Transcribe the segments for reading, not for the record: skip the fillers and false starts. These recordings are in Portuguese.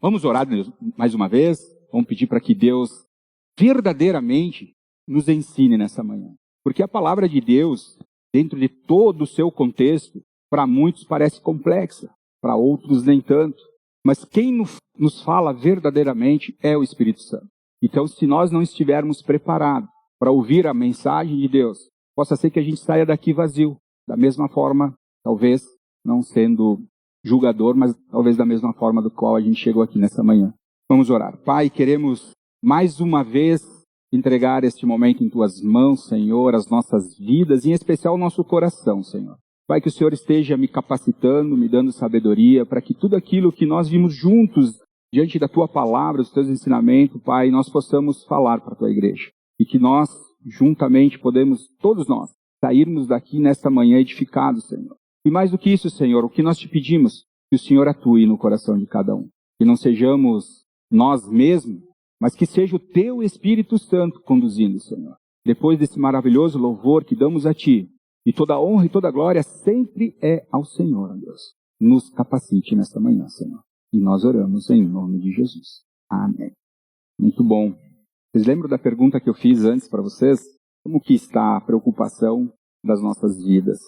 Vamos orar mais uma vez? Vamos pedir para que Deus verdadeiramente nos ensine nessa manhã. Porque a palavra de Deus, dentro de todo o seu contexto, para muitos parece complexa, para outros nem tanto. Mas quem nos fala verdadeiramente é o Espírito Santo. Então, se nós não estivermos preparados para ouvir a mensagem de Deus, possa ser que a gente saia daqui vazio. Da mesma forma, talvez, não sendo julgador, mas talvez da mesma forma do qual a gente chegou aqui nessa manhã. Vamos orar. Pai, queremos mais uma vez entregar este momento em Tuas mãos, Senhor, as nossas vidas, em especial o nosso coração, Senhor. Pai, que o Senhor esteja me capacitando, me dando sabedoria, para que tudo aquilo que nós vimos juntos diante da Tua palavra, dos Teus ensinamentos, Pai, nós possamos falar para a Tua igreja. E que nós, juntamente, podemos, todos nós, sairmos daqui nesta manhã edificados, Senhor. E mais do que isso, Senhor, o que nós te pedimos, que o Senhor atue no coração de cada um. Que não sejamos nós mesmos, mas que seja o Teu Espírito Santo conduzindo, Senhor. Depois desse maravilhoso louvor que damos a Ti, e toda a honra e toda a glória sempre é ao Senhor, Deus. Nos capacite nesta manhã, Senhor. E nós oramos em nome de Jesus. Amém. Muito bom. Vocês lembram da pergunta que eu fiz antes para vocês? Como que está a preocupação das nossas vidas?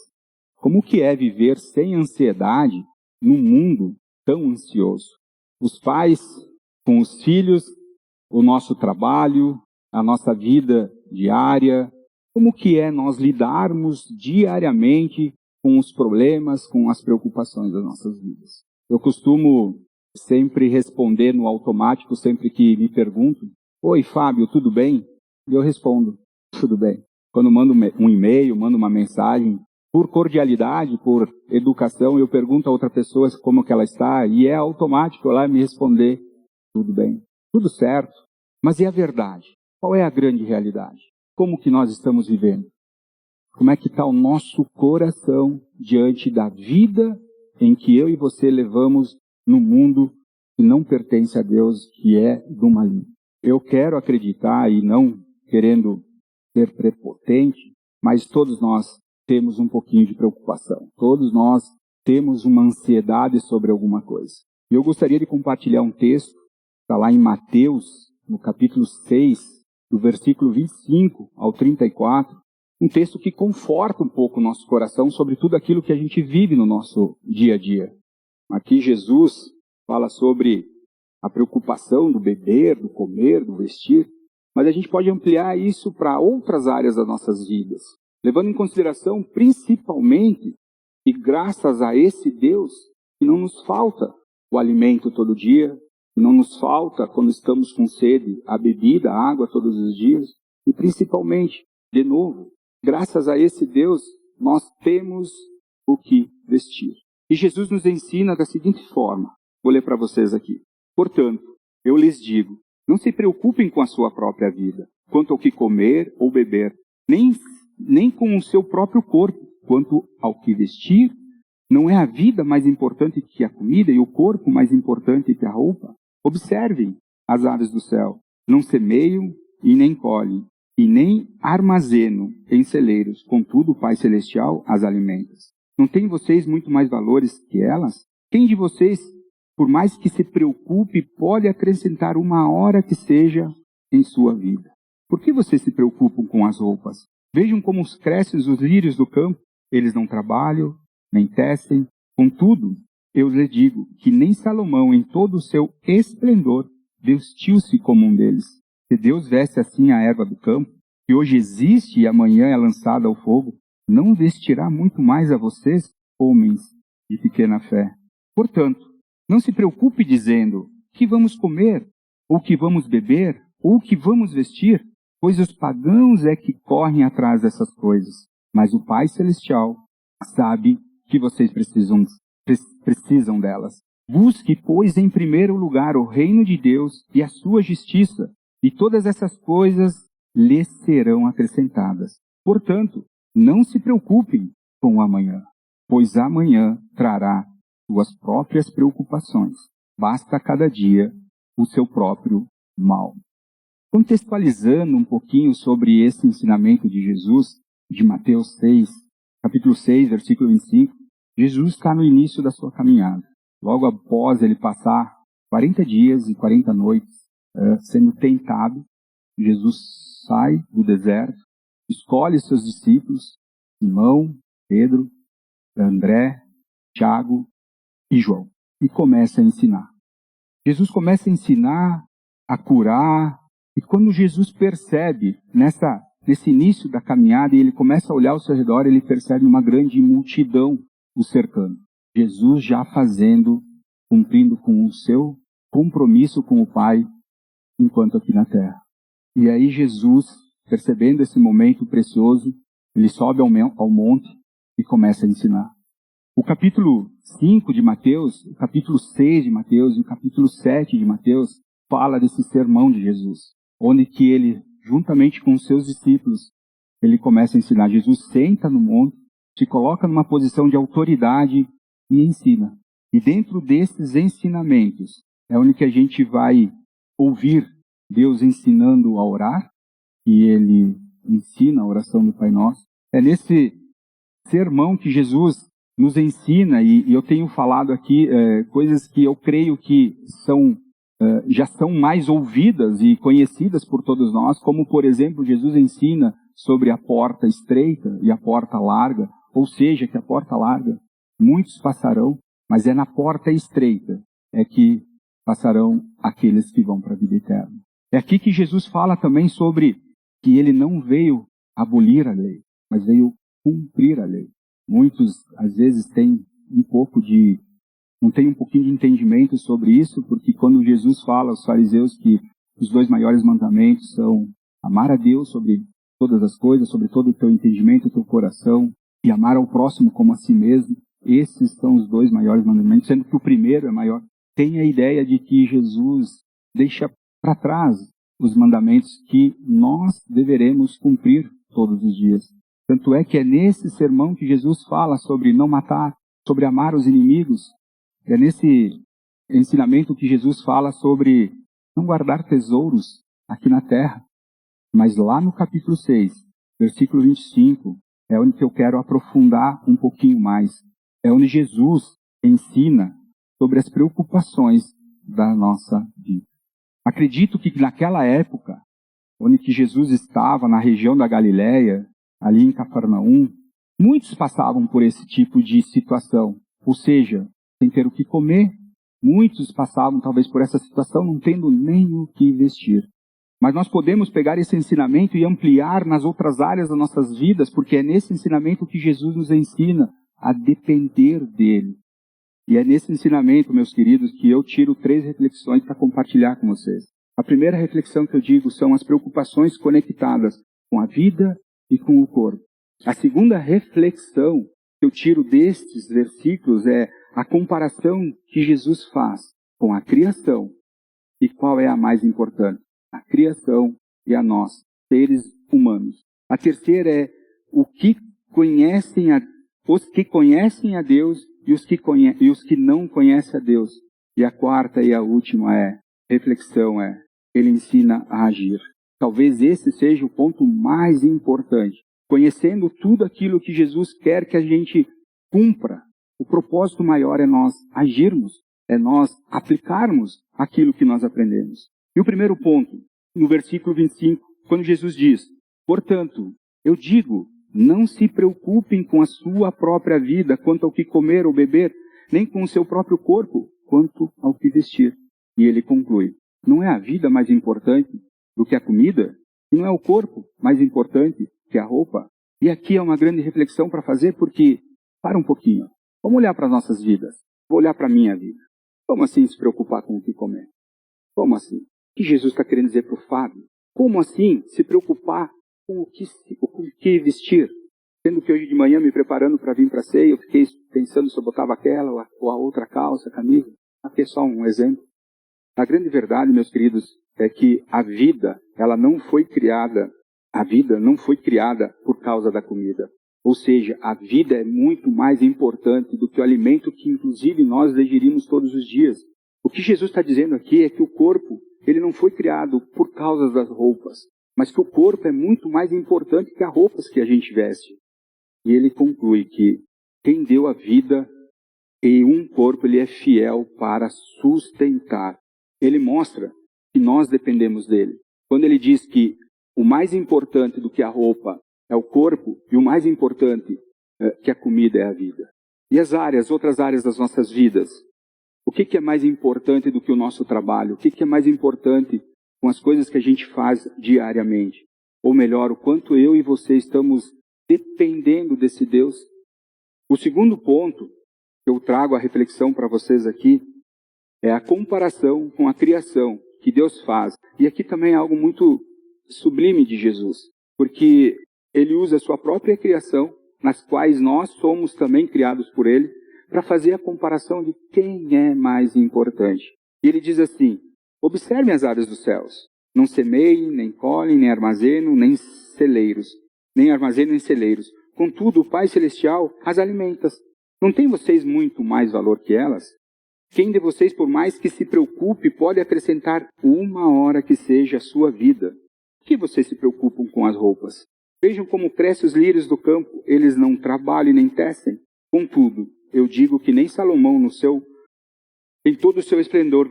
Como que é viver sem ansiedade num mundo tão ansioso? Os pais com os filhos, o nosso trabalho, a nossa vida diária. Como que é nós lidarmos diariamente com os problemas, com as preocupações das nossas vidas? Eu costumo sempre responder no automático, sempre que me perguntam, oi Fábio, tudo bem? E eu respondo, tudo bem. Quando mando um e-mail, mando uma mensagem, por cordialidade, por educação, eu pergunto a outra pessoa como que ela está, e é automático ela me responder, tudo bem, tudo certo. Mas e a verdade? Qual é a grande realidade? Como que nós estamos vivendo? Como é que está o nosso coração diante da vida em que eu e você levamos no mundo que não pertence a Deus, que é do maligno? Eu quero acreditar, e não querendo ser prepotente, mas todos nós temos um pouquinho de preocupação. Todos nós temos uma ansiedade sobre alguma coisa. E eu gostaria de compartilhar um texto, está lá em Mateus, no capítulo 6, do versículo 25 ao 34, um texto que conforta um pouco o nosso coração sobre tudo aquilo que a gente vive no nosso dia a dia. Aqui Jesus fala sobre a preocupação do beber, do comer, do vestir, mas a gente pode ampliar isso para outras áreas das nossas vidas, levando em consideração principalmente que graças a esse Deus que não nos falta o alimento todo dia, que não nos falta, quando estamos com sede, a bebida, a água todos os dias. E principalmente, de novo, graças a esse Deus, nós temos o que vestir. E Jesus nos ensina da seguinte forma. Vou ler para vocês aqui. Portanto, eu lhes digo, não se preocupem com a sua própria vida, quanto ao que comer ou beber, nem com o seu próprio corpo, quanto ao que vestir. Não é a vida mais importante que a comida e o corpo mais importante que a roupa? Observem as aves do céu, não semeiam e nem colhem, e nem armazenam em celeiros, contudo o Pai Celestial as alimenta. Não têm vocês muito mais valores que elas? Quem de vocês, por mais que se preocupe, pode acrescentar uma hora que seja em sua vida? Por que vocês se preocupam com as roupas? Vejam como crescem os lírios do campo, eles não trabalham, nem tecem, contudo, eu lhe digo que nem Salomão, em todo o seu esplendor, vestiu-se como um deles. Se Deus veste assim a erva do campo, que hoje existe e amanhã é lançada ao fogo, não vestirá muito mais a vocês, homens de pequena fé. Portanto, não se preocupe dizendo, que vamos comer, ou que vamos beber, ou que vamos vestir, pois os pagãos é que correm atrás dessas coisas. Mas o Pai Celestial sabe que vocês precisam delas. Busque, pois, em primeiro lugar o reino de Deus e a sua justiça, e todas essas coisas lhes serão acrescentadas. Portanto, não se preocupem com o amanhã, pois amanhã trará suas próprias preocupações. Basta a cada dia o seu próprio mal. Contextualizando um pouquinho sobre esse ensinamento de Jesus, de Mateus 6, capítulo 6, versículo 25, Jesus está no início da sua caminhada. Logo após ele passar 40 dias e 40 noites sendo tentado, Jesus sai do deserto, escolhe seus discípulos, Simão, Pedro, André, Tiago e João, e começa a ensinar. Jesus começa a ensinar, a curar, e quando Jesus percebe, nesse início da caminhada, e ele começa a olhar ao seu redor, ele percebe uma grande multidão o cercando. Jesus já cumprindo com o seu compromisso com o Pai, enquanto aqui na terra. E aí Jesus, percebendo esse momento precioso, ele sobe ao monte e começa a ensinar. O capítulo 5 de Mateus, o capítulo 6 de Mateus e o capítulo 7 de Mateus fala desse sermão de Jesus, onde que ele, juntamente com os seus discípulos, ele começa a ensinar. Jesus senta no monte, se coloca numa posição de autoridade e ensina. E dentro desses ensinamentos é onde que a gente vai ouvir Deus ensinando a orar, e ele ensina a oração do Pai Nosso. É nesse sermão que Jesus nos ensina, e eu tenho falado aqui coisas que eu creio que já são mais ouvidas e conhecidas por todos nós, como, por exemplo, Jesus ensina sobre a porta estreita e a porta larga, ou seja, que a porta larga muitos passarão, mas é na porta estreita que passarão aqueles que vão para a vida eterna. É aqui que Jesus fala também sobre que ele não veio abolir a lei, mas veio cumprir a lei. Muitos, às vezes, não têm um pouquinho de entendimento sobre isso, porque quando Jesus fala aos fariseus que os 2 maiores mandamentos são amar a Deus sobre todas as coisas, sobre todo o teu entendimento, o teu coração, e amar ao próximo como a si mesmo, esses são os 2 maiores mandamentos, sendo que o primeiro é maior. Tem a ideia de que Jesus deixa para trás os mandamentos que nós deveremos cumprir todos os dias. Tanto é que é nesse sermão que Jesus fala sobre não matar, sobre amar os inimigos. É nesse ensinamento que Jesus fala sobre não guardar tesouros aqui na terra. Mas lá no capítulo 6, versículo 25, é onde que eu quero aprofundar um pouquinho mais. É onde Jesus ensina sobre as preocupações da nossa vida. Acredito que naquela época, onde que Jesus estava na região da Galileia, ali em Cafarnaum, muitos passavam por esse tipo de situação. Ou seja, sem ter o que comer, muitos passavam talvez por essa situação não tendo nem o que vestir. Mas nós podemos pegar esse ensinamento e ampliar nas outras áreas das nossas vidas, porque é nesse ensinamento que Jesus nos ensina a depender dele. E é nesse ensinamento, meus queridos, que eu tiro 3 reflexões para compartilhar com vocês. A primeira reflexão que eu digo são as preocupações conectadas com a vida e com o corpo. A segunda reflexão que eu tiro destes versículos é a comparação que Jesus faz com a criação e qual é a mais importante, a criação e a nós, seres humanos. A terceira é os que conhecem a Deus e os que não conhecem a Deus. E a quarta e a última reflexão ele ensina a agir. Talvez esse seja o ponto mais importante. Conhecendo tudo aquilo que Jesus quer que a gente cumpra, o propósito maior é nós agirmos, é nós aplicarmos aquilo que nós aprendemos. E o primeiro ponto, no versículo 25, quando Jesus diz: portanto, eu digo, não se preocupem com a sua própria vida quanto ao que comer ou beber, nem com o seu próprio corpo quanto ao que vestir. E ele conclui: não é a vida mais importante do que a comida? E não é o corpo mais importante que a roupa? E aqui é uma grande reflexão para fazer, porque, para um pouquinho, vamos olhar para as nossas vidas, vou olhar para a minha vida. Como assim se preocupar com o que comer? Como assim? O que Jesus está querendo dizer para o Fábio? Como assim se preocupar com o que vestir? Sendo que hoje de manhã, me preparando para vir para a ceia, eu fiquei pensando se eu botava aquela ou a outra calça, camisa. Aqui é só um exemplo. A grande verdade, meus queridos, é que a vida não foi criada por causa da comida. Ou seja, a vida é muito mais importante do que o alimento que, inclusive, nós digerimos todos os dias. O que Jesus está dizendo aqui é que o corpo, ele não foi criado por causa das roupas, mas que o corpo é muito mais importante que as roupas que a gente veste. E ele conclui que quem deu a vida em um corpo, ele é fiel para sustentar ele mostra que nós dependemos dele. Quando ele diz que o mais importante do que a roupa é o corpo e o mais importante que a comida é a vida. E as outras áreas das nossas vidas? O que é mais importante do que o nosso trabalho? O que é mais importante com as coisas que a gente faz diariamente? Ou melhor, o quanto eu e você estamos dependendo desse Deus? O segundo ponto que eu trago a reflexão para vocês aqui é a comparação com a criação que Deus faz. E aqui também é algo muito sublime de Jesus, porque ele usa a sua própria criação, nas quais nós somos também criados por ele, para fazer a comparação de quem é mais importante. E ele diz assim: observem as aves dos céus, não semeiem, nem colhem, nem armazenam, nem celeiros, Contudo, o Pai Celestial as alimenta. Não tem vocês muito mais valor que elas? Quem de vocês, por mais que se preocupe, pode acrescentar uma hora que seja a sua vida? Por que vocês se preocupam com as roupas? Vejam como crescem os lírios do campo, eles não trabalham e nem tecem. Contudo, eu digo que nem Salomão, em todo o seu esplendor,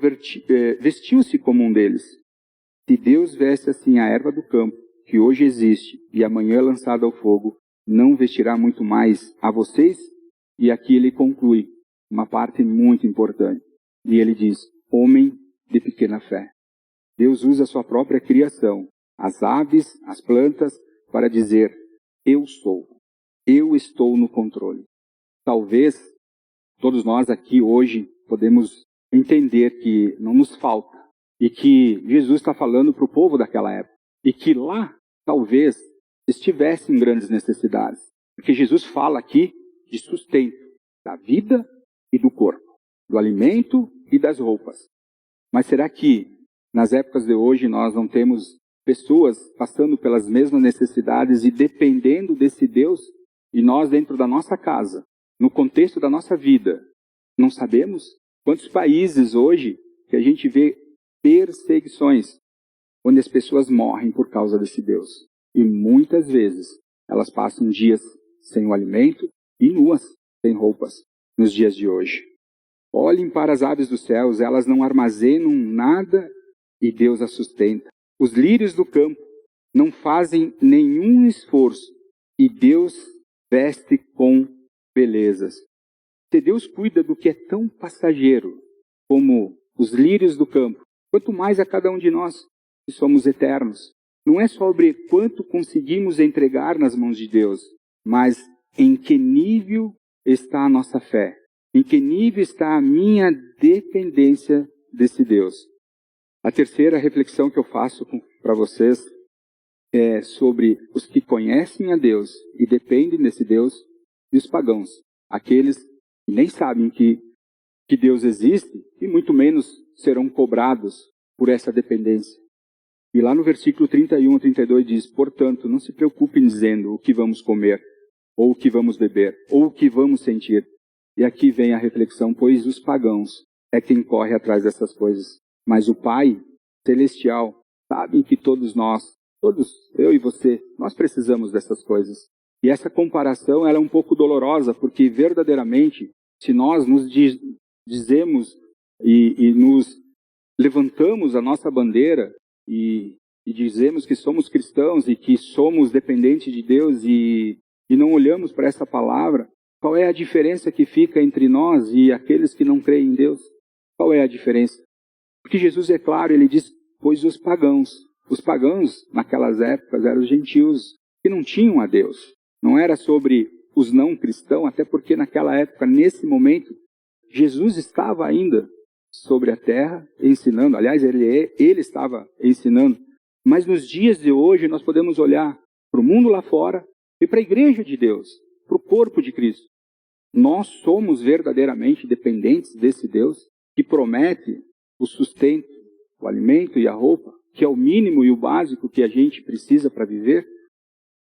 vestiu-se como um deles. Se Deus veste assim a erva do campo, que hoje existe e amanhã é lançada ao fogo, não vestirá muito mais a vocês? E aqui ele conclui uma parte muito importante. E ele diz: homem de pequena fé. Deus usa a sua própria criação, as aves, as plantas, para dizer: eu estou no controle. Talvez todos nós aqui hoje podemos entender que não nos falta e que Jesus está falando para o povo daquela época e que lá talvez estivessem grandes necessidades, porque Jesus fala aqui de sustento da vida e do corpo, do alimento e das roupas. Mas será que nas épocas de hoje nós não temos pessoas passando pelas mesmas necessidades e dependendo desse Deus? E nós, dentro da nossa casa, no contexto da nossa vida, não sabemos? Quantos países hoje que a gente vê perseguições, onde as pessoas morrem por causa desse Deus. E muitas vezes elas passam dias sem o alimento e nuas, sem roupas, nos dias de hoje. Olhem para as aves dos céus, elas não armazenam nada e Deus as sustenta. Os lírios do campo não fazem nenhum esforço e Deus veste com belezas. Se Deus cuida do que é tão passageiro como os lírios do campo, quanto mais a cada um de nós que somos eternos. Não é sobre quanto conseguimos entregar nas mãos de Deus, mas em que nível está a nossa fé, em que nível está a minha dependência desse Deus. A terceira reflexão que eu faço para vocês é sobre os que conhecem a Deus e dependem desse Deus e os pagãos, aqueles que nem sabem que Deus existe e muito menos serão cobrados por essa dependência. E lá no versículo 31 a 32 diz: portanto, não se preocupem dizendo o que vamos comer, ou o que vamos beber, ou o que vamos sentir. E aqui vem a reflexão: pois os pagãos é quem corre atrás dessas coisas. Mas o Pai Celestial sabe que todos nós, eu e você, nós precisamos dessas coisas. E essa comparação ela é um pouco dolorosa, porque verdadeiramente, se nós nos dizemos e nos levantamos a nossa bandeira e dizemos que somos cristãos e que somos dependentes de Deus e não olhamos para essa palavra, qual é a diferença que fica entre nós e aqueles que não creem em Deus? Qual é a diferença? Porque Jesus é claro, ele diz: pois os pagãos naquelas épocas eram os gentios que não tinham a Deus. Não era sobre os não cristãos, até porque naquela época, nesse momento, Jesus estava ainda sobre a terra ensinando. Aliás, ele estava ensinando. Mas nos dias de hoje nós podemos olhar para o mundo lá fora e para a igreja de Deus, para o corpo de Cristo. Nós somos verdadeiramente dependentes desse Deus que promete o sustento, o alimento e a roupa, que é o mínimo e o básico que a gente precisa para viver.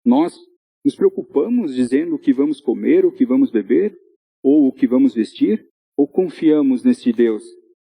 Nós nos preocupamos dizendo o que vamos comer, o que vamos beber, ou o que vamos vestir, ou confiamos nesse Deus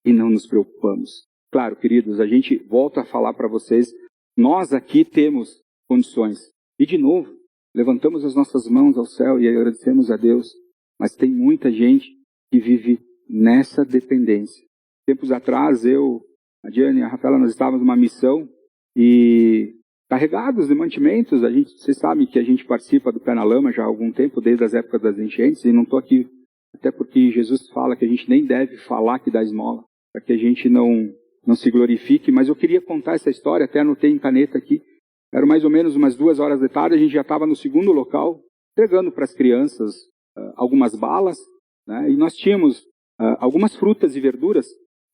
e não nos preocupamos? Claro, queridos, a gente volta a falar para vocês, nós aqui temos condições. E de novo, levantamos as nossas mãos ao céu e agradecemos a Deus, mas tem muita gente que vive nessa dependência. Tempos atrás, eu A Diane e a Rafaela, nós estávamos numa missão e carregados de mantimentos. Vocês sabem que a gente participa do Pé na Lama já há algum tempo, desde as épocas das enchentes, e não estou aqui, até porque Jesus fala que a gente nem deve falar que dá esmola, para que a gente não se glorifique, mas eu queria contar essa história, até anotei em caneta aqui. Era mais ou menos umas 2 horas da tarde, a gente já estava no segundo local, entregando para as crianças algumas balas, né? E nós tínhamos algumas frutas e verduras,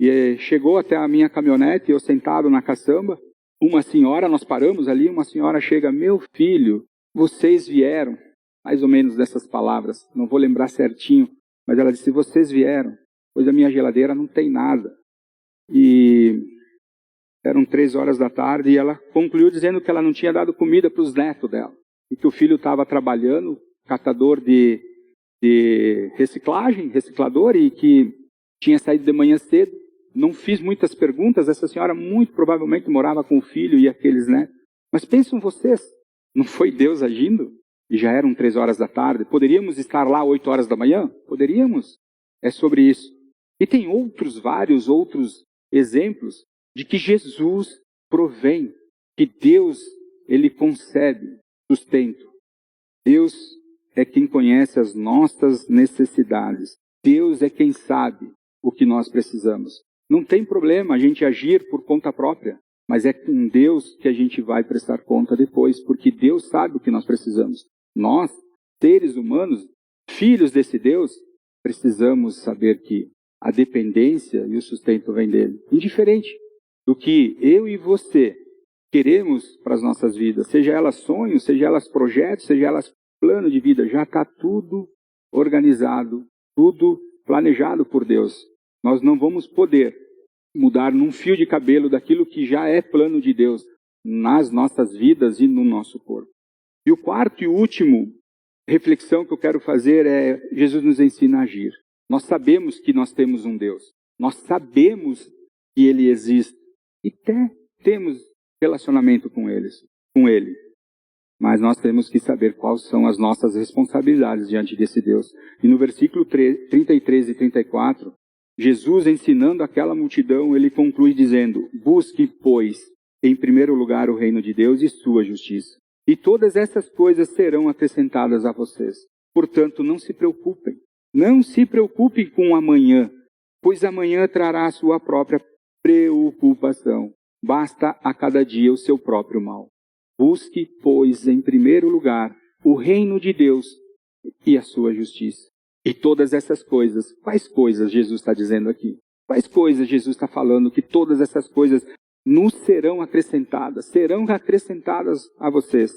e chegou até a minha caminhonete, eu sentado na caçamba, uma senhora, nós paramos ali, uma senhora chega, meu filho, vocês vieram, mais ou menos dessas palavras, não vou lembrar certinho, mas ela disse, vocês vieram, pois a minha geladeira não tem nada. E eram 3 horas da tarde e ela concluiu dizendo que ela não tinha dado comida para os netos dela. E que o filho estava trabalhando, catador de reciclagem, reciclador, e que tinha saído de manhã cedo. Não fiz muitas perguntas, essa senhora muito provavelmente morava com o filho e aqueles netos. Mas pensam vocês, não foi Deus agindo? E já eram 3 horas da tarde. Poderíamos estar lá 8 horas da manhã? Poderíamos. É sobre isso. E tem vários outros exemplos de que Jesus provém, que Deus, Ele concede sustento. Deus é quem conhece as nossas necessidades. Deus é quem sabe o que nós precisamos. Não tem problema a gente agir por conta própria, mas é com Deus que a gente vai prestar conta depois, porque Deus sabe o que nós precisamos. Nós, seres humanos, filhos desse Deus, precisamos saber que a dependência e o sustento vem dele. Indiferente do que eu e você queremos para as nossas vidas, seja elas sonhos, seja elas projetos, seja elas plano de vida, já está tudo organizado, tudo planejado por Deus. Nós não vamos poder mudar num fio de cabelo daquilo que já é plano de Deus nas nossas vidas e no nosso corpo. E o quarto e último reflexão que eu quero fazer é, Jesus nos ensina a agir. Nós sabemos que nós temos um Deus. Nós sabemos que Ele existe. E até temos relacionamento com Ele. Mas nós temos que saber quais são as nossas responsabilidades diante desse Deus. E no versículo 33 e 34, Jesus, ensinando aquela multidão, Ele conclui dizendo, busque, pois, em primeiro lugar o reino de Deus e sua justiça. E todas essas coisas serão acrescentadas a vocês. Portanto, não se preocupem. Não se preocupem com o amanhã, pois amanhã trará a sua própria preocupação. Basta a cada dia o seu próprio mal. Busque, pois, em primeiro lugar, o reino de Deus e a sua justiça. E todas essas coisas, quais coisas Jesus está dizendo aqui? Quais coisas Jesus está falando que todas essas coisas nos serão acrescentadas a vocês?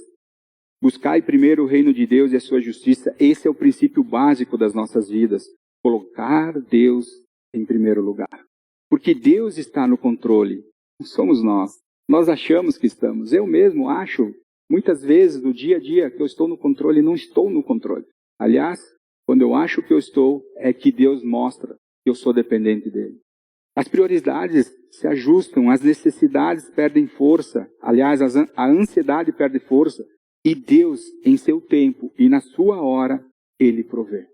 Buscai primeiro o reino de Deus e a sua justiça. Esse é o princípio básico das nossas vidas. Colocar Deus em primeiro lugar. Porque Deus está no controle. Não somos nós. Nós achamos que estamos. Eu mesmo acho, muitas vezes, no dia a dia, que eu estou no controle e não estou no controle. Aliás, quando eu acho que eu estou, é que Deus mostra que eu sou dependente dele. As prioridades se ajustam, as necessidades perdem força. Aliás, a ansiedade perde força. E Deus, em seu tempo e na sua hora, Ele provê.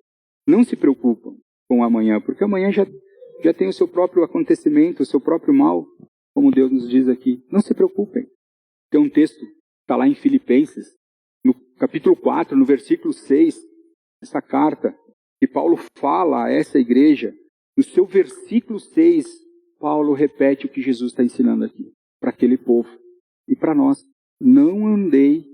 Não se preocupam com o amanhã, porque amanhã já tem o seu próprio acontecimento, o seu próprio mal, como Deus nos diz aqui. Não se preocupem. Tem um texto, está lá em Filipenses, no capítulo 4, no versículo 6, essa carta, que Paulo fala a essa igreja, no seu versículo 6, Paulo repete o que Jesus está ensinando aqui, para aquele povo e para nós. Não andem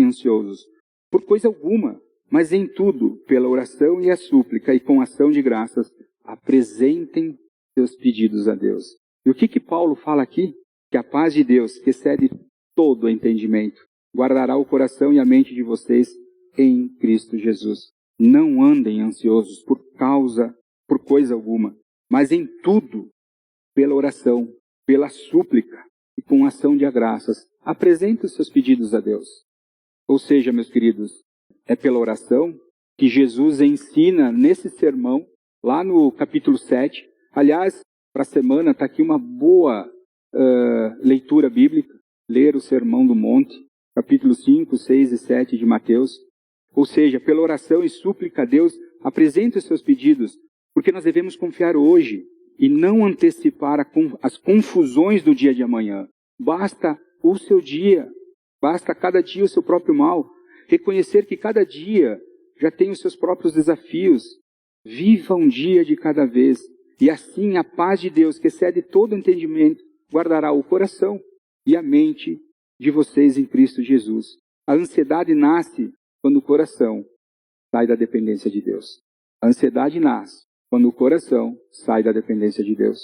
ansiosos por coisa alguma, mas em tudo, pela oração e a súplica e com ação de graças, apresentem seus pedidos a Deus. E o que Paulo fala aqui? Que a paz de Deus, que excede todo o entendimento, guardará o coração e a mente de vocês em Cristo Jesus. Não andem ansiosos por coisa alguma, mas em tudo, pela oração, pela súplica e com ação de graças, apresente os seus pedidos a Deus. Ou seja, meus queridos, é pela oração que Jesus ensina nesse sermão, lá no capítulo 7. Aliás, para a semana está aqui uma boa leitura bíblica, ler o Sermão do Monte, capítulo 5, 6 e 7 de Mateus. Ou seja, pela oração e súplica a Deus, apresente os seus pedidos, porque nós devemos confiar hoje e não antecipar as confusões do dia de amanhã. Basta o seu dia, basta cada dia o seu próprio mal. Reconhecer que cada dia já tem os seus próprios desafios. Viva um dia de cada vez. E assim a paz de Deus, que excede todo entendimento, guardará o coração e a mente de vocês em Cristo Jesus. A ansiedade nasce quando o coração sai da dependência de Deus. A ansiedade nasce quando o coração sai da dependência de Deus.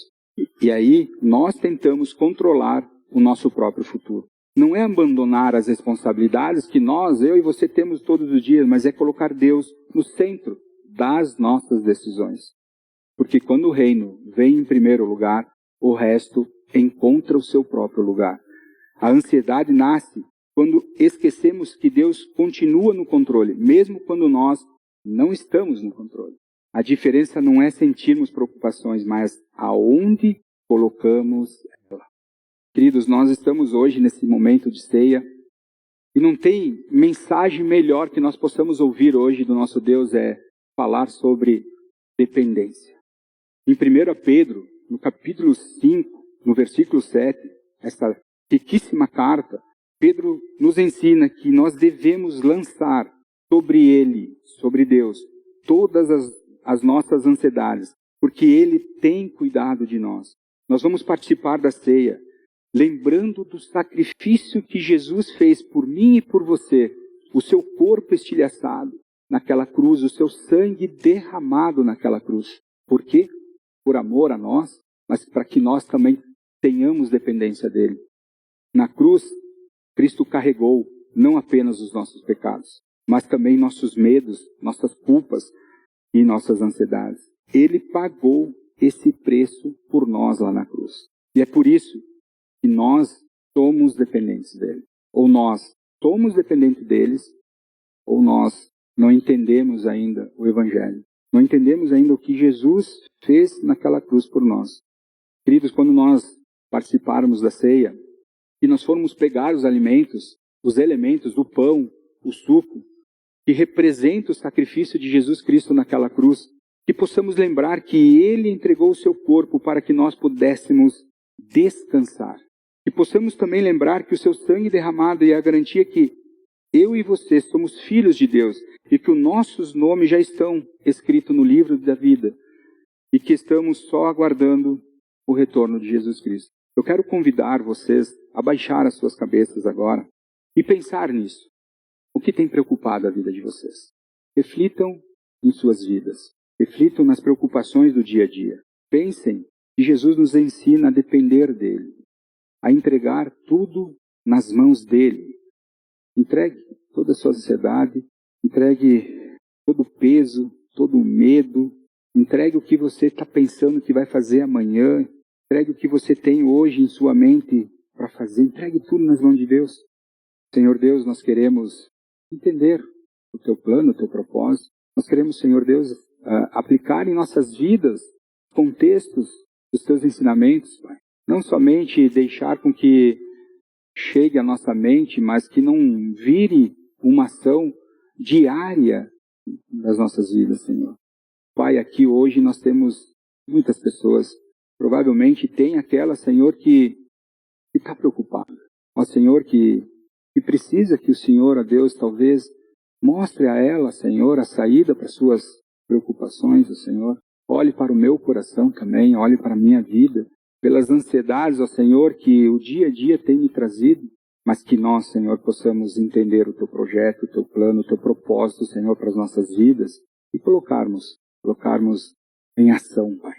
E aí nós tentamos controlar o nosso próprio futuro. Não é abandonar as responsabilidades que eu e você temos todos os dias, mas é colocar Deus no centro das nossas decisões. Porque quando o reino vem em primeiro lugar, o resto encontra o seu próprio lugar. A ansiedade nasce quando esquecemos que Deus continua no controle, mesmo quando nós não estamos no controle. A diferença não é sentirmos preocupações, mas aonde colocamos ela. Queridos, nós estamos hoje nesse momento de ceia e não tem mensagem melhor que nós possamos ouvir hoje do nosso Deus é falar sobre dependência. Em 1 Pedro, no capítulo 5, no versículo 7, essa riquíssima carta, Pedro nos ensina que nós devemos lançar sobre Ele, sobre Deus, todas as nossas ansiedades, porque Ele tem cuidado de nós. Nós vamos participar da ceia, lembrando do sacrifício que Jesus fez por mim e por você, o seu corpo estilhaçado naquela cruz, o seu sangue derramado naquela cruz. Por quê? Por amor a nós, mas para que nós também tenhamos dependência dele. Na cruz, Cristo carregou não apenas os nossos pecados, mas também nossos medos, nossas culpas e nossas ansiedades. Ele pagou esse preço por nós lá na cruz. E é por isso que nós somos dependentes dele. Ou nós somos dependentes deles, ou nós não entendemos ainda o Evangelho. Não entendemos ainda o que Jesus fez naquela cruz por nós. Queridos, quando nós participarmos da ceia, e nós formos pegar os alimentos, os elementos do pão, o suco, que representa o sacrifício de Jesus Cristo naquela cruz, que possamos lembrar que Ele entregou o seu corpo para que nós pudéssemos descansar. Que possamos também lembrar que o seu sangue derramado é a garantia que eu e você somos filhos de Deus e que os nossos nomes já estão escritos no livro da vida e que estamos só aguardando o retorno de Jesus Cristo. Eu quero convidar vocês a baixar as suas cabeças agora e pensar nisso. O que tem preocupado a vida de vocês? Reflitam em suas vidas. Reflitam nas preocupações do dia a dia. Pensem que Jesus nos ensina a depender dele, a entregar tudo nas mãos dele. Entregue toda a sua ansiedade, entregue todo o peso, todo o medo, entregue o que você está pensando que vai fazer amanhã, entregue o que você tem hoje em sua mente para fazer, entregue tudo nas mãos de Deus. Senhor Deus, nós queremos entender o teu plano, o teu propósito. Nós queremos, Senhor Deus, aplicar em nossas vidas contextos dos teus ensinamentos, Pai. Não somente deixar com que chegue à nossa mente, mas que não vire uma ação diária das nossas vidas, Senhor. Pai, aqui hoje nós temos muitas pessoas, provavelmente tem aquela, Senhor, que está preocupada. Ó Senhor, que precisa que o Senhor, a Deus, talvez mostre a ela, Senhor, a saída para suas preocupações, ó Senhor. Olhe para o meu coração também, olhe para a minha vida, pelas ansiedades, ó Senhor, que o dia a dia tem me trazido, mas que nós, Senhor, possamos entender o teu projeto, o teu plano, o teu propósito, Senhor, para as nossas vidas e colocarmos em ação, Pai.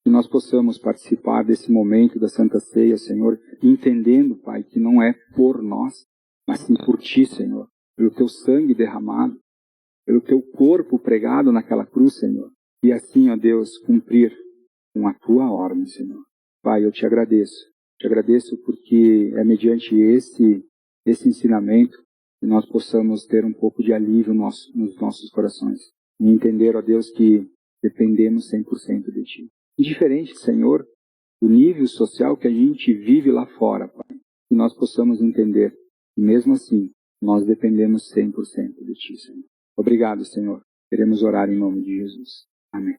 Que nós possamos participar desse momento da Santa Ceia, Senhor, entendendo, Pai, que não é por nós, mas sim por Ti, Senhor, pelo Teu sangue derramado, pelo Teu corpo pregado naquela cruz, Senhor. E assim, ó Deus, cumprir com a Tua ordem, Senhor. Pai, eu Te agradeço porque é mediante esse ensinamento que nós possamos ter um pouco de alívio nos nossos corações. E entender, ó Deus, que dependemos 100% de Ti. Indiferente, Senhor, do nível social que a gente vive lá fora, Pai. Que nós possamos entender que mesmo assim, nós dependemos 100% de Ti, Senhor. Obrigado, Senhor. Queremos orar em nome de Jesus. Amém.